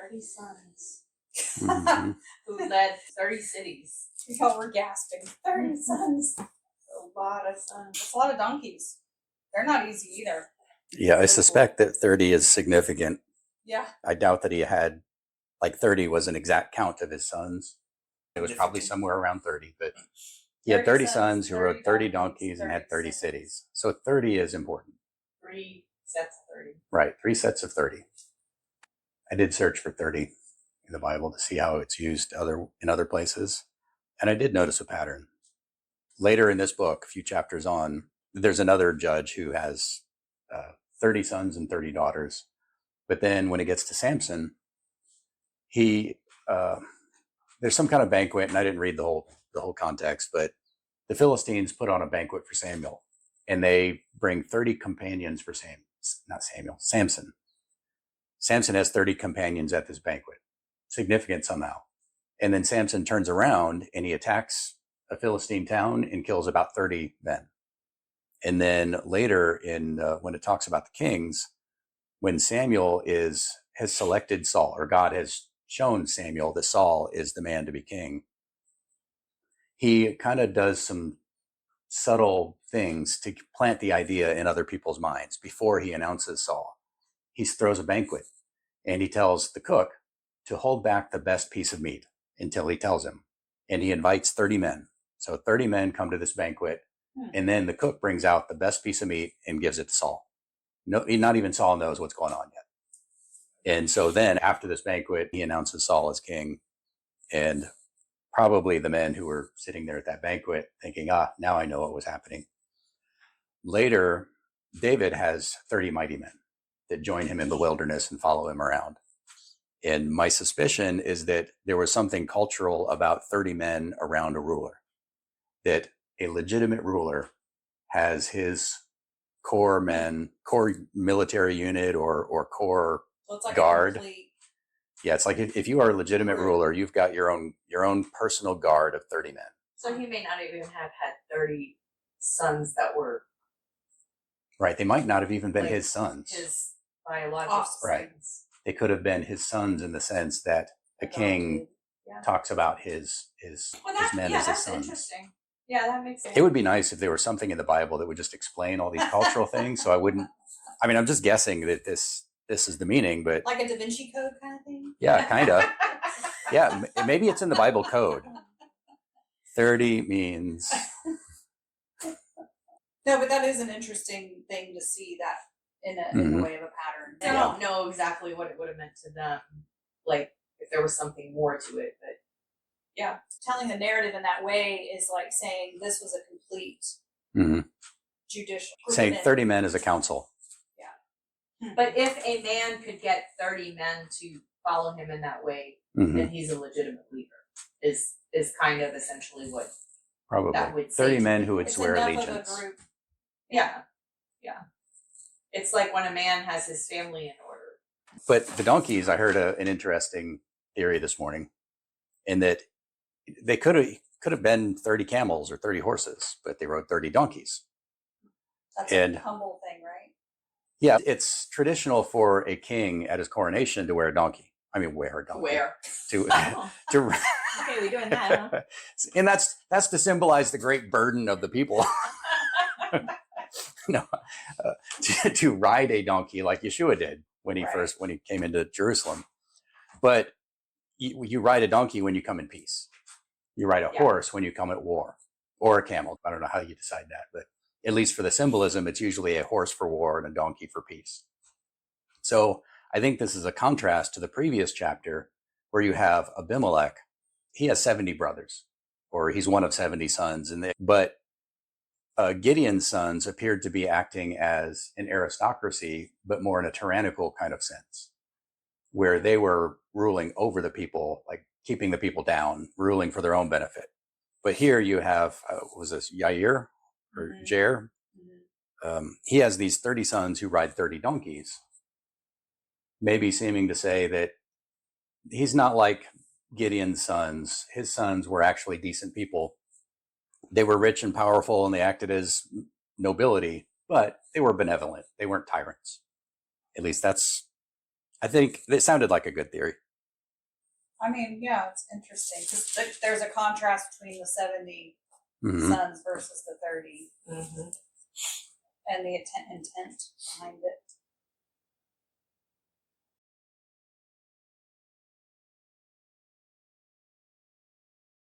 30 sons Mm-hmm. who led 30 cities. Y'all were gasping. 30 sons. A lot of sons. That's a lot of donkeys. They're not easy either. Yeah, I suspect that 30 is significant. Yeah. I doubt that he had, 30 was an exact count of his sons. It was probably somewhere around 30, but he had 30 sons who rode 30 donkeys and had 30 cities. So 30 is important. 3 sets of 30. Right, 3 sets of 30. I did search for 30 in the Bible to see how it's used in other places, and I did notice a pattern. Later in this book, a few chapters on, there's another judge who has 30 sons and 30 daughters. But then when it gets to Samson, there's some kind of banquet, and I didn't read the whole context, but the Philistines put on a banquet for Samuel, and they bring 30 companions for Samson. Samson has 30 companions at this banquet. Significant somehow. And then Samson turns around and he attacks a Philistine town and kills about 30 men. And then later when it talks about the kings, when Samuel has selected Saul, or God has shown Samuel that Saul is the man to be king, he kind of does some subtle things to plant the idea in other people's minds before he announces Saul. He throws a banquet and he tells the cook to hold back the best piece of meat until he tells him. And he invites 30 men. So 30 men come to this banquet, and then the cook brings out the best piece of meat and gives it to Saul. No, not even Saul knows what's going on yet. And so then after this banquet, he announces Saul as king. And probably the men who were sitting there at that banquet thinking, now I know what was happening. Later, David has 30 mighty men that join him in the wilderness and follow him around. And my suspicion is that there was something cultural about 30 men around a ruler, that a legitimate ruler has his core military unit or core guard. Yeah, it's like if you are a legitimate ruler, you've got your own personal guard of 30 men. So he may not even have had 30 sons that were... Right, they might not have even been his sons. His biological sons. Right. They could have been his sons in the sense that the king talks about his men as his sons. Interesting. Yeah, that makes sense. It would be nice if there was something in the Bible that would just explain all these cultural things. So I'm just guessing that this is the meaning, but like a Da Vinci Code kind of thing? Yeah, kind of. Yeah, maybe it's in the Bible code. 30 means... No, but that is an interesting thing to see that in the way of a pattern. I don't know exactly what it would have meant to them, like if there was something more to it, but yeah, telling the narrative in that way is like saying this was a complete judicial. Saying 30 men is a council. Yeah. But if a man could get 30 men to follow him in that way, then he's a legitimate leader. Is kind of essentially what probably that would 30 men who would it's swear enough allegiance. Of a group. Yeah. It's like when a man has his family in order. But the donkeys, I heard an interesting theory this morning, in that they could have been 30 camels or 30 horses, but they rode 30 donkeys. That's a humble thing, right? Yeah, it's traditional for a king at his coronation to wear a donkey. I mean, wear a donkey. To Okay, we're doing that, huh? And that's to symbolize the great burden of the people. No, to ride a donkey like Yeshua did when he came into Jerusalem. But you ride a donkey when you come in peace. You ride a horse when you come at war, or a camel. I don't know how you decide that, but at least for the symbolism, it's usually a horse for war and a donkey for peace. So I think this is a contrast to the previous chapter where you have Abimelech. He has 70 brothers, or he's one of 70 sons, but Gideon's sons appeared to be acting as an aristocracy, but more in a tyrannical kind of sense, where they were ruling over the people, like keeping the people down, ruling for their own benefit. But here you have, was this Jair or Jair? He has these 30 sons who ride 30 donkeys, maybe seeming to say that he's not like Gideon's sons. His sons were actually decent people. They were rich and powerful, and they acted as nobility, but they were benevolent. They weren't tyrants. At least I think it sounded like a good theory. I mean, yeah, it's interesting, because there's a contrast between the 70 Mhm. sons versus the 30, Mm-hmm. and the intent behind it.